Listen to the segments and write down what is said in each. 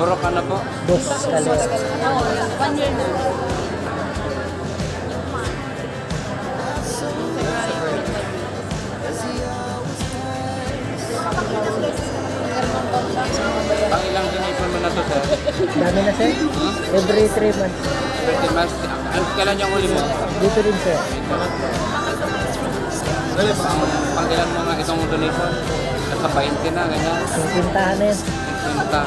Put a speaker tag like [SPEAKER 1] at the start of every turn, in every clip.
[SPEAKER 1] Puro ka na po?
[SPEAKER 2] Dos kalero.
[SPEAKER 3] 1 year na.
[SPEAKER 1] Pang ilang donation mo na to, sir?
[SPEAKER 2] Dami na, sir. Every 3 months.
[SPEAKER 1] 30 months. Kailan yung huli mo?
[SPEAKER 2] Dito rin, sir.
[SPEAKER 1] Pang ilan mo nga itong donation? Nasa 20 na, ganyan.
[SPEAKER 2] Yung pintahan na yan.
[SPEAKER 1] 50.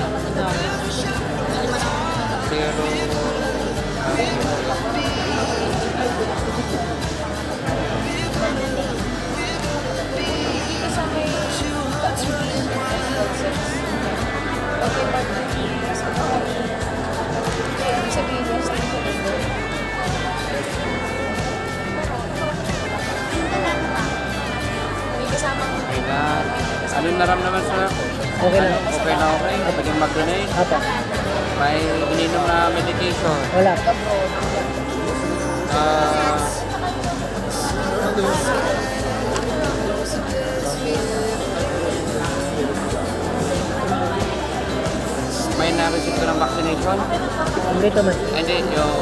[SPEAKER 1] Pero... Anong naramdaman sa
[SPEAKER 2] Okay lang.
[SPEAKER 1] Okay na okay? Paging mag-donate?
[SPEAKER 2] Apa.
[SPEAKER 1] May ininom na medication?
[SPEAKER 2] Wala. May na-receive ko ng vaccination? Complete man.
[SPEAKER 1] Hindi, yung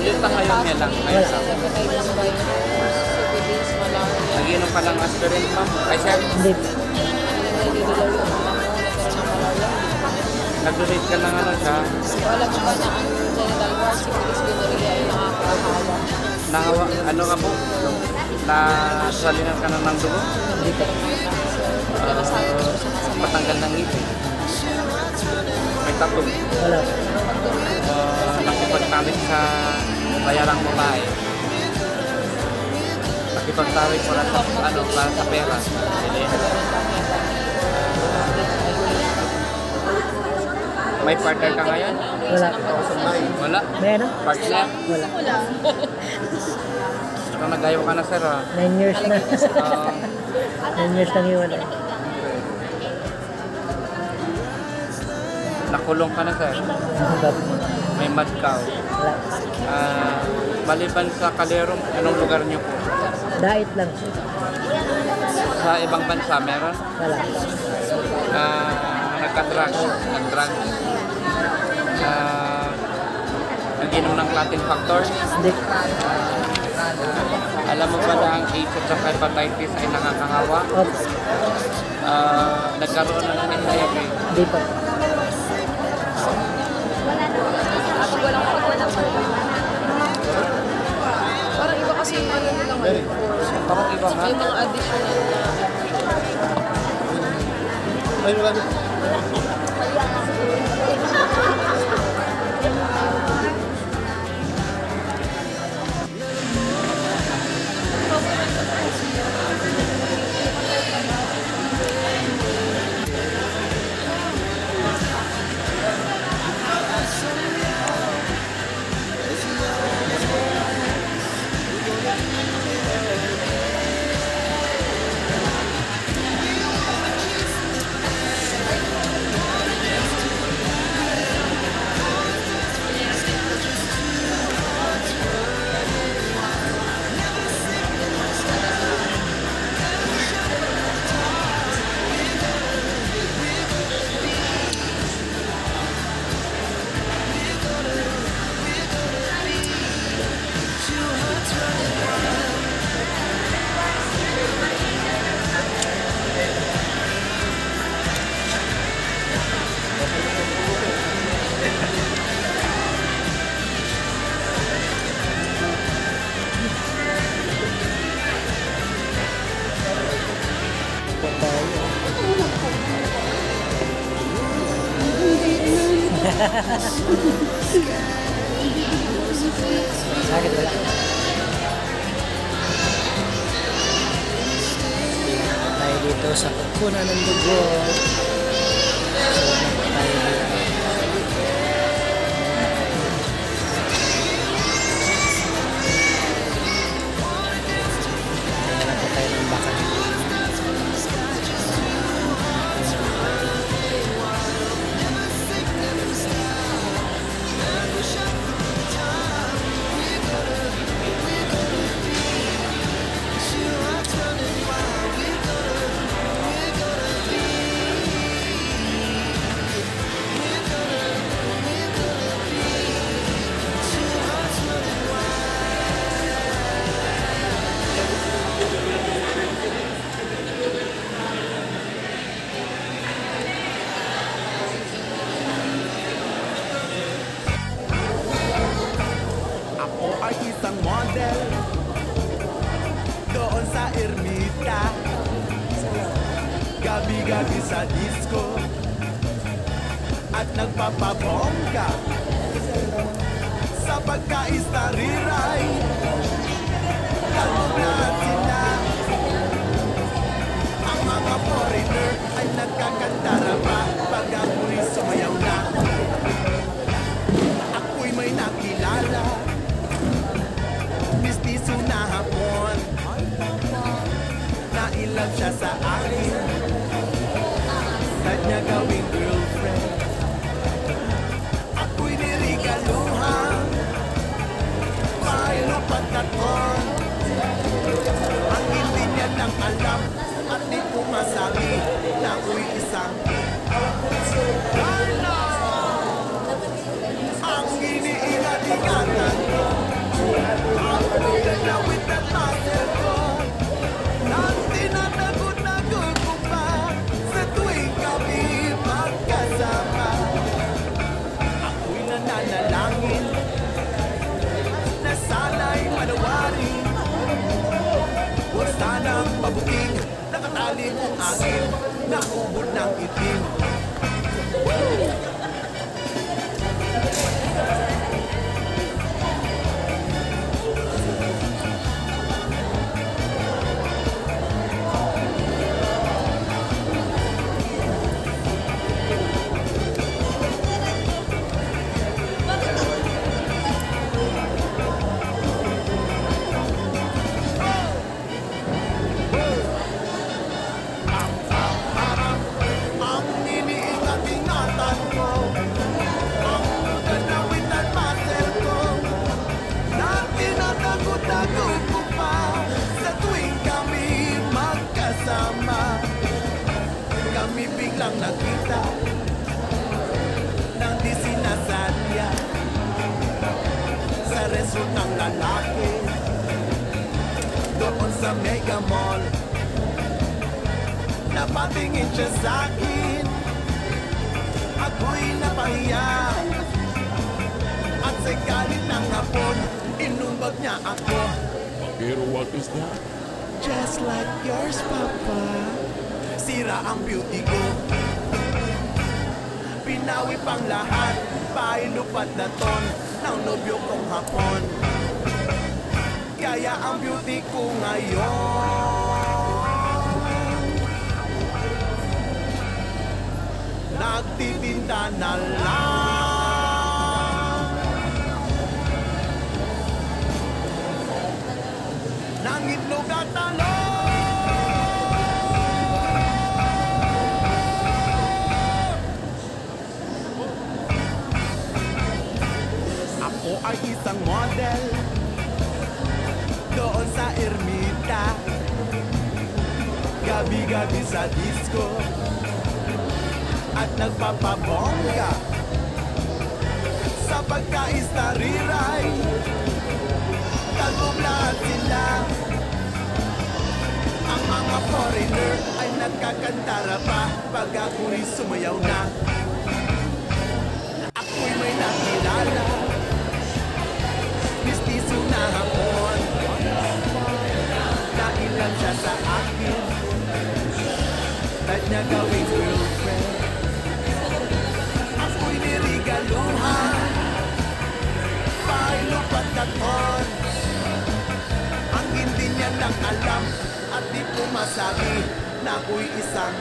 [SPEAKER 1] yung ngayon niya lang. Ngayon lang. Nag-inom ka ng aspirin, ma'am? Ay, sir?
[SPEAKER 2] Hindi.
[SPEAKER 1] Nag-donate ka ng ano siya?
[SPEAKER 3] Wala ko ba na ang genital ward, syphilis, gonorrhea ay nakakahawa.
[SPEAKER 1] Nahawa, ano ka po? Nasalinan ka na ng dugo?
[SPEAKER 2] Hindi pa.
[SPEAKER 1] Matanggal ng ngipin. May tattoo.
[SPEAKER 2] Wala.
[SPEAKER 1] Nakipagtawid sa bayarang babae. Nakipagtawid para sa, para sa pera. May partner ka ngayon?
[SPEAKER 2] Wala.
[SPEAKER 1] Wala?
[SPEAKER 2] May ano?
[SPEAKER 1] Partner?
[SPEAKER 2] Wala.
[SPEAKER 1] So, nagayo ka na, sir, ha?
[SPEAKER 2] 9 years na. 9 years nang iwan eh.
[SPEAKER 1] Nakulong ka na, sir? May mad cow.
[SPEAKER 2] Wala.
[SPEAKER 1] Maliban sa Calero, anong lugar niyo po?
[SPEAKER 2] Dait lang.
[SPEAKER 1] Sa ibang bansa, meron?
[SPEAKER 2] Wala.
[SPEAKER 1] Nagka-drugs. Nag-drugs. Nag-inom ng Latin Factor.
[SPEAKER 2] Hindi.
[SPEAKER 1] Alam mo ba na ang AIDS at saka hepatitis ay nakakahawa?
[SPEAKER 2] Opo.
[SPEAKER 1] Nagkaroon na ng HIV.
[SPEAKER 2] Hindi pa.
[SPEAKER 3] Parang iba kasi yung ano nila ngayon.
[SPEAKER 1] Parang iba nga.
[SPEAKER 3] Yung mga additional na...
[SPEAKER 4] Ay, wala na.
[SPEAKER 2] Sakit wala. Tayo dito sa kukunan ng dugo. So, tayo dito. Tayo ng bakal.
[SPEAKER 4] ermita, gabi-gabi sa disco, at nagpapabongga sa pagka-istariray. Kalmong lahat sila, ang mga foreigner ay nagkakantara pa pag ako'y sumayaw na. Ako'y may nakilala, mistiso na hapon, nailag siya sa akin, kanya gawing girlfriend. Ako'y nirigaluhan, mailupat na ton. Ang hindi niya nang alam at di ko masabi na ako'y isang Carla! Ang iniingat-ingatan ko, ang pinagawit na master ko, nang tinatagot-tagot ko pa sa tuwing kami magkasama. Ako'y nananalangin na sana'y manawarin, huwag sanang mabuking nakatali kong akin na ubod ng itim. Ang iniingat-ingatan ko, ang ganawin at master ko, na tinatagot-tagot ko pa sa tuwing kami magkasama. Kami biglang nakita nang di sinasadya sa resort ng lalaki doon sa Mega Mall. Napatingin siya sa'kin, ako'y napahiya, at sa galit ng hapon, inumbag niya ako.
[SPEAKER 5] Pero what is that?
[SPEAKER 4] Just like yours, Papa. Sira ang beauty ko, pinawi pang lahat, pailupat na ton ng nobyo kong hapon. Kaya ang beauty ko ngayon nagtitinda na lang ng itlog at talong. Ako ay isang model doon sa ermita, gabi-gabi sa disco, at nagpapabongga sa pagka-istariray. Kalmong lahat sila, ang mga foreigner ay nagkakantara pa pag ako'y sumayaw na. Ako'y may nakilala, mistiso na hapon, nailan siya sa akin, at niya gawing girlfriend. Ako'y nirigaluhan, pailupat na ton. Ang hindi niya nang alam at di ko masabi na ako'y isang